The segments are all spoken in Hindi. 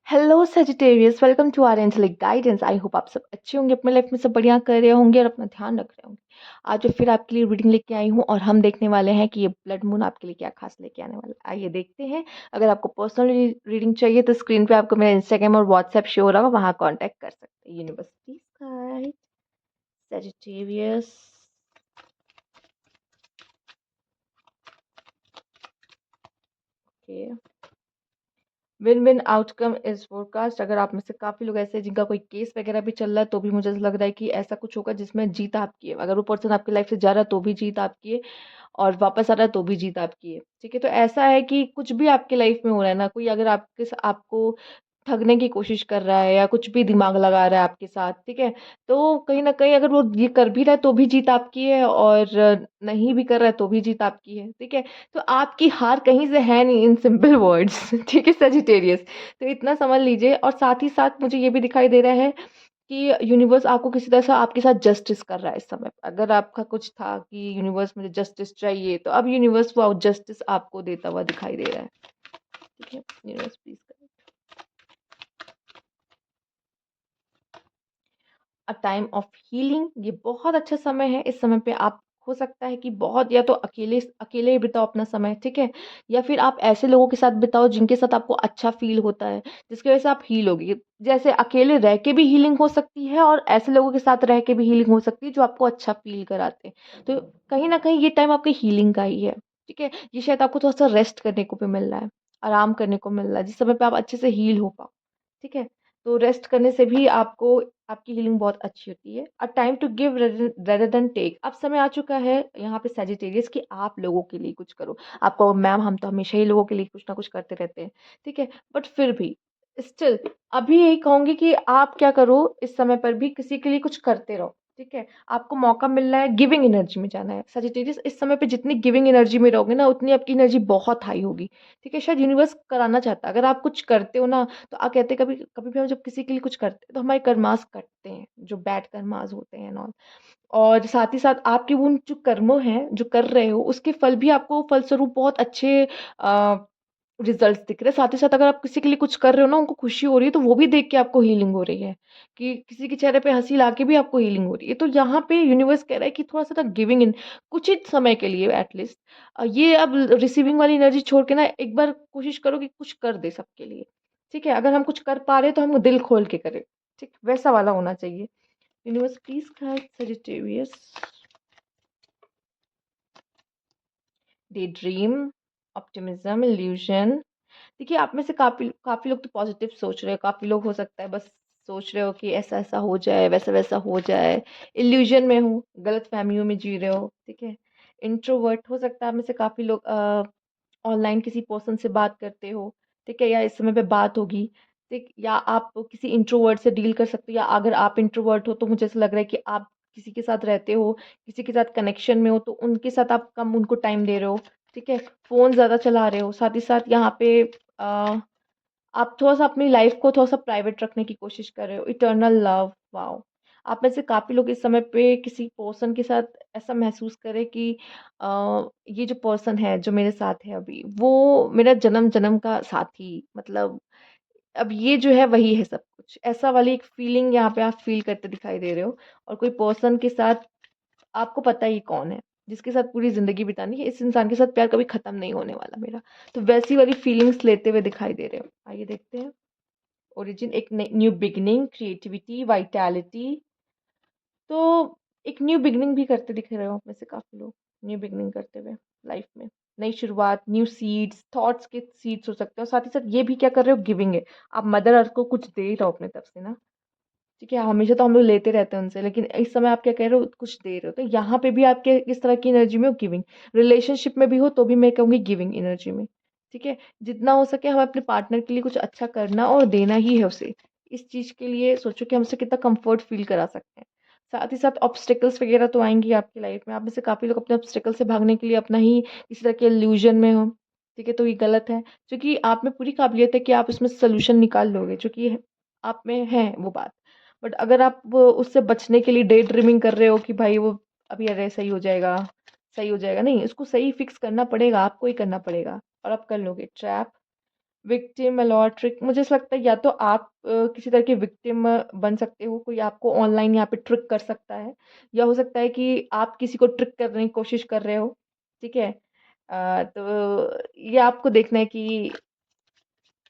Hello Sagittarius, welcome to our angelic guidance. I hope आप सब अच्छे होंगे, अपने लाइफ में सब बढ़िया कर रहे होंगे और अपना ध्यान रख रहे होंगे। आज फिर आपके लिए रीडिंग लेके आई हूँ और हम देखने वाले हैं कि ये ब्लड मून आपके लिए क्या खास लेके आने वाला है। आइए देखते हैं। अगर आपको पर्सनल रीडिंग चाहिए तो स्क्रीन पे आपको मेरा इंस्टाग्राम और व्हाट्सएप शो हो रहा है, वहाँ कॉन्टैक्ट कर सकते हैं। University guide Sagittarius. Okay, win win outcome is forecast. अगर आप में से काफी लोग ऐसे हैं जिनका कोई केस वगैरह भी चल रहा है, तो भी मुझे ऐसा लग रहा है कि ऐसा कुछ होगा जिसमें जीत आपकी है। अगर वो पर्सन आपकी लाइफ से जा रहा है तो भी जीत आपकी है, और वापस आ रहा है तो भी जीत आपकी है। ठीक है, तो ऐसा है कि कुछ भी आपके लाइफ में हो रहा है ना, कोई अगर आपको ठगने की कोशिश कर रहा है या कुछ भी दिमाग लगा रहा है आपके साथ, ठीक है, तो कहीं ना कहीं अगर वो ये कर भी रहा है तो भी जीत आपकी है, और नहीं भी कर रहा है तो भी जीत आपकी है। ठीक है, तो आपकी हार कहीं से है नहीं, इन सिंपल वर्ड्स। ठीक है सजिटेरियस, तो इतना समझ लीजिए। और साथ ही साथ मुझे ये भी दिखाई दे रहा है कि यूनिवर्स आपको किसी तरह से आपके साथ जस्टिस कर रहा है इस समय। अगर आपका कुछ था कि यूनिवर्स मुझे जस्टिस चाहिए, तो अब यूनिवर्स वो जस्टिस आपको देता हुआ दिखाई दे रहा है। ठीक है, universe please. A time of healing, ये बहुत अच्छा समय है। इस समय पे आप हो सकता है कि बहुत, या तो अकेले अकेले ही बिताओ अपना समय, ठीक है, या फिर आप ऐसे लोगों के साथ बिताओ जिनके साथ आपको अच्छा फील होता है, जिसकी वजह से आप हील होगी। जैसे अकेले रह के भी हीलिंग हो सकती है, और ऐसे लोगों के साथ रह के भी हीलिंग हो सकती है जो आपको अच्छा फील कराते हैं। तो कहीं ना कहीं ये टाइम आपके हीलिंग का ही है। ठीक है, ये शायद आपको थोड़ा सा रेस्ट करने को भी मिल रहा है, आराम करने को मिल रहा है, जिस समय पे आप अच्छे से हील हो पाओ। ठीक है, तो रेस्ट करने से भी आपको आपकी हीलिंग बहुत अच्छी होती है। A time to give rather than take. अब समय आ चुका है यहाँ पे सजिटेरियस कि आप लोगों के लिए कुछ करो। आपको मैम, हम तो हमेशा ही लोगों के लिए कुछ ना कुछ करते रहते हैं, ठीक है, बट फिर भी स्टिल अभी यही कहूंगी कि आप क्या करो, इस समय पर भी किसी के लिए कुछ करते रहो। ठीक है, आपको मौका मिल रहा है, गिविंग एनर्जी में जाना है सजिटेरियस। इस समय पे जितनी गिविंग एनर्जी में रहोगे ना, उतनी आपकी एनर्जी बहुत हाई होगी। ठीक है, शायद यूनिवर्स कराना चाहता है। अगर आप कुछ करते हो ना, तो आप कहते हैं, कभी कभी भी हम जब किसी के लिए कुछ करते हैं तो हमारे कर्मास कटते हैं, जो बैड कर्मास होते हैं नॉन। और साथ ही साथ आपके वो जो कर्मों हैं जो कर रहे हो, उसके फल भी आपको फलस्वरूप बहुत अच्छे रिजल्ट्स दिख रहे हैं। साथ ही साथ अगर आप किसी के लिए कुछ कर रहे हो ना, उनको खुशी हो रही है, तो वो भी देख के आपको हीलिंग हो रही है, कि किसी के चेहरे पे हंसी लाके भी आपको हीलिंग हो रही है। तो यहाँ पे यूनिवर्स कह रहा है कि थोड़ा सा ना गिविंग इन, कुछ ही समय के लिए एटलीस्ट ये अब रिसीविंग वाली एनर्जी छोड़ के ना एक बार कोशिश करो कि कुछ कर दे सबके लिए। ठीक है, अगर हम कुछ कर पा रहे हैं तो हम दिल खोल के करें। ठीक, वैसा वाला होना चाहिए। Universe please guide Sagittarius. Day dream, optimism, illusion. देखिए, आप में से काफ़ी काफ़ी लोग तो पॉजिटिव सोच रहे हो, काफ़ी लोग हो सकता है बस सोच रहे हो कि ऐसा ऐसा हो जाए, वैसा वैसा हो जाए। इल्यूजन में हो, गलत फहमियों में जी रहे हो। ठीक है, इंट्रोवर्ट हो सकता है आप में से काफ़ी लोग ऑनलाइन किसी पर्सन से बात करते हो। ठीक है, या इस समय पे बात होगी। ठीक, या आप किसी इंट्रोवर्ट से डील कर सकते हो, या अगर आप इंट्रोवर्ट हो तो मुझे ऐसा लग रहा है कि आप किसी के साथ रहते हो, किसी के साथ कनेक्शन में हो, तो उनके साथ आप कम उनको टाइम दे रहे हो। ठीक है, फ़ोन ज़्यादा चला रहे हो। साथ ही साथ यहाँ पे अ, आप थोड़ा-सा अपनी लाइफ़ को थोड़ा-सा प्राइवेट रखने की कोशिश कर रहे हो। Eternal love, wow! आप में से काफ़ी लोग इस समय पे किसी पर्सन के साथ ऐसा महसूस करें कि ये जो पर्सन है, जो मेरे साथ है अभी, वो मेरा जन्म-जन्म का साथी, मतलब अब ये जो है वही है सब कुछ। ऐसा वाली एक फीलिंग यहाँ पे आप फ़ील करते दिखाई दे रहे हो। और कोई पर्सन के साथ आपको पता ही कौन है, जिसके साथ पूरी ज़िंदगी बितानी है। इस इंसान के साथ प्यार कभी ख़त्म नहीं होने वाला मेरा। तो वैसी वाली फीलिंग्स लेते हुए दिखाई दे रहे हो। आइए देखते हैं। ओरिजिन, एक न्यू बिगिनिंग, क्रिएटिविटी, वाइटैलिटी। तो एक न्यू बिगिनिंग भी करते दिख रहे हो आप में से काफ़ी लोग। न्यू बिगिनिंग करते हुए लाइफ में, नई शुरुआत, न्यू सीड्स, थॉट्स के सीड्स हो सकते हो। साथ ही साथ ये भी क्या कर रहे हो, गिविंग है। आप मदर अर्थ को कुछ दे ही रहो अपनी तरफ से ना। ठीक है, हमेशा तो हम लोग लेते रहते हैं उनसे, लेकिन इस समय आप क्या कह रहे हो, कुछ दे रहे हो। तो यहाँ पे भी आपके इस तरह की एनर्जी में हो, गिविंग। रिलेशनशिप में भी हो तो भी मैं कहूँगी गिविंग एनर्जी में। ठीक है, जितना हो सके हमें अपने पार्टनर के लिए कुछ अच्छा करना और देना ही है उसे। इस चीज़ के लिए सोचो कि हम उसे कितना कंफर्ट फील करा सकते हैं। साथ ही साथ ऑब्स्टेकल्स वगैरह तो आएंगी आपकी लाइफ में। आप में से काफ़ी लोग अपने ऑब्स्टेकल से भागने के लिए अपना ही इस तरह के इल्यूजन में हो। ठीक है, तो ये गलत है, क्योंकि आप में पूरी काबिलियत है कि आप इसमें सोल्यूशन निकाल लोगे, क्योंकि आप में है वो बात। बट अगर आप वो उससे बचने के लिए डे ड्रीमिंग कर रहे हो कि भाई वो अभी अरे सही हो जाएगा, सही हो जाएगा, नहीं, इसको सही फिक्स करना पड़ेगा, आपको ही करना पड़ेगा, और आप कर लोगे। ट्रैप, विक्टिम अलॉट ट्रिक, मुझे ऐसा लगता है या तो आप किसी तरह के विक्टिम बन सकते हो, कोई आपको ऑनलाइन यहाँ पे ट्रिक कर सकता है, या हो सकता है कि आप किसी को ट्रिक करने की कोशिश कर रहे हो। ठीक है। तो ये आपको देखना है कि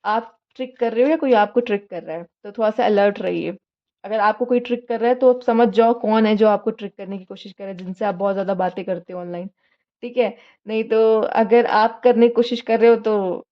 आप ट्रिक कर रहे हो या कोई आपको ट्रिक कर रहा है, तो थोड़ा सा अलर्ट रहिए। अगर आपको कोई ट्रिक कर रहा है तो आप समझ जाओ कौन है जो आपको ट्रिक करने की कोशिश कर रहा है, जिनसे आप बहुत ज़्यादा बातें करते हो ऑनलाइन। ठीक है। नहीं तो अगर आप करने की कोशिश कर रहे हो तो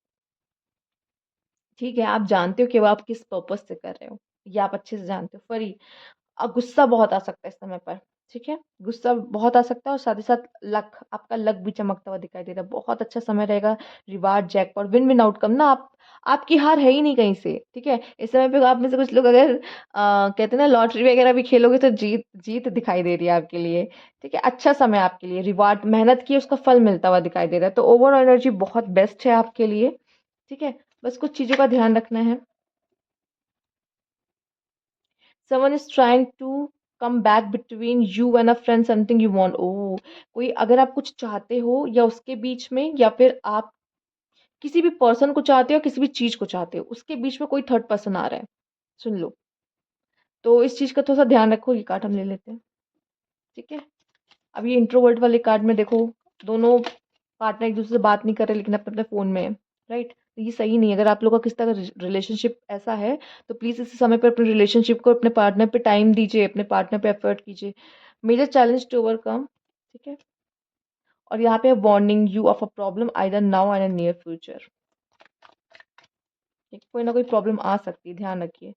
ठीक है, आप जानते हो कि वो आप किस पर्पज़ से कर रहे हो, ये आप अच्छे से जानते हो। पर गुस्सा बहुत आ सकता है इस समय पर। ठीक है? गुस्सा बहुत आ सकता है और साथ ही साथ लक, आपका लक भी चमकता हुआ दिखाई दे रहा है। बहुत अच्छा समय रहेगा, रिवार्ड, जैकपॉट, विन-विन आउटकम ना, आप आपकी हार है ही नहीं कहीं से। ठीक है? इस समय पे आप में से कुछ लोग अगर कहते हैं ना लॉटरी वगैरह भी खेलोगे तो जीत जीत दिखाई दे रही है आपके लिए। ठीक है? अच्छा समय है आपके लिए, रिवार्ड, मेहनत की उसका फल मिलता हुआ दिखाई दे रहा है। तो ओवरऑल एनर्जी बहुत बेस्ट है आपके लिए। ठीक है? बस कुछ चीज़ों का ध्यान रखना है। Someone is trying to come back between you and a friend, something you want, ओह, कोई अगर आप कुछ चाहते हो या उसके बीच में, या फिर आप किसी भी पर्सन को चाहते हो, किसी भी चीज को चाहते हो, उसके बीच में कोई थर्ड पर्सन आ रहा है, सुन लो। तो इस चीज का थोड़ा सा ध्यान रखो। ये कार्ड हम ले लेते हैं। ठीक है। अब ये इंट्रोवर्ट वाले कार्ड में देखो, दोनों पार्टनर एक दूसरे से बात नहीं कर रहे लेकिन अपने अपने फोन में है। राइट। तो ये सही नहीं है। अगर आप लोगों का किस तरह का रिलेशनशिप ऐसा है, तो प्लीज इस समय पर अपने रिलेशनशिप को, अपने पार्टनर पे टाइम दीजिए, अपने पार्टनर पे एफर्ट कीजिए। Major challenge to overcome. ठीक है। और यहाँ पे warning you of a problem either now and near future. कोई ना कोई प्रॉब्लम आ सकती है, ध्यान रखिए।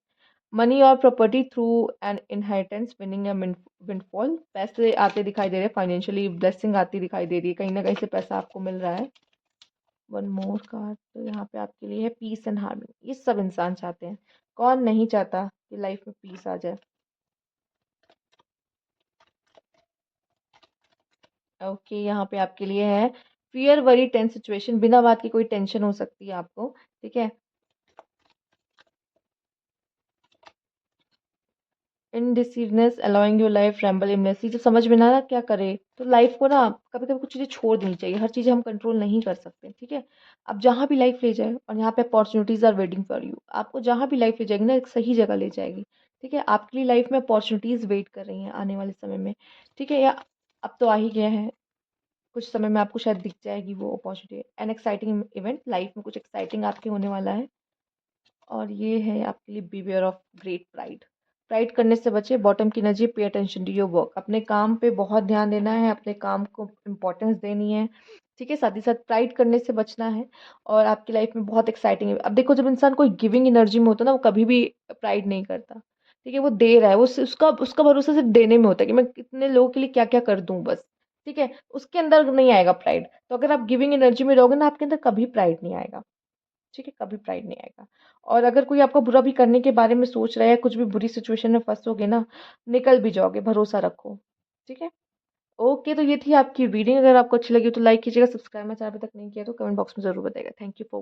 मनी और property through an inheritance, winning या विंडफॉल, पैसे आते दिखाई दे रहे हैं, फाइनेंशियली ब्लेसिंग आती दिखाई दे रही है, कहीं ना कहीं से पैसा आपको मिल रहा है। वन मोर कार्ड तो यहाँ पे आपके लिए है पीस एंड हार्मनी। ये सब इंसान चाहते हैं, कौन नहीं चाहता कि लाइफ में पीस आ जाए। ओके, यहाँ पे आपके लिए है फियर, वरी, टेंस सिचुएशन, बिना बात की कोई टेंशन हो सकती है आपको। ठीक है। Indecisiveness, allowing your life ramble aimlessly, जब समझ में ना आया क्या करे तो लाइफ को ना कभी कभी कुछ चीज़ें छोड़ देनी चाहिए। हर चीज़ें हम कंट्रोल नहीं कर सकते। ठीक है। अब जहाँ भी लाइफ ले जाए, और यहाँ पे opportunities are waiting for you, आपको जहाँ भी लाइफ ले जाएगी ना एक सही जगह ले जाएगी। ठीक है। आपके लिए लाइफ में अपॉर्चुनिटीज वेट कर रही हैं आने वाले समय में। ठीक है। या अब तो आ ही गया है, कुछ समय में आपको शायद दिख जाएगी वो opportunity. An exciting event, life में कुछ एक्साइटिंग आपके होने वाला है। और ये है आपके लिए beware of great pride. Pride करने से बचे, बॉटम की energy, pay attention to your work, अपने काम पे बहुत ध्यान देना है, अपने काम को इम्पोर्टेंस देनी है। ठीक है। साथ ही साथ प्राइड करने से बचना है। और आपकी लाइफ में बहुत एक्साइटिंग है। अब देखो, जब इंसान कोई गिविंग एनर्जी में होता है ना, वो कभी भी प्राइड नहीं करता। ठीक है। वो दे रहा है, वो उसका उसका भरोसा सिर्फ देने में होता है कि मैं कितने लोगों के लिए क्या क्या कर दूं बस। ठीक है। उसके अंदर नहीं आएगा प्राइड। तो अगर आप गिविंग एनर्जी में रहोगे ना, आपके अंदर कभी प्राइड नहीं आएगा। ठीक है। कभी प्राइड नहीं आएगा। और अगर कोई आपको बुरा भी करने के बारे में सोच रहा है, कुछ भी बुरी सिचुएशन में फंसोगे ना, निकल भी जाओगे, भरोसा रखो। ठीक है। ओके, तो ये थी आपकी रीडिंग। अगर आपको अच्छी लगी तो लाइक कीजिएगा, सब्सक्राइब मेरे चैनल अभी तक नहीं किया तो कमेंट बॉक्स में जरूर बताइएगा। Thank you for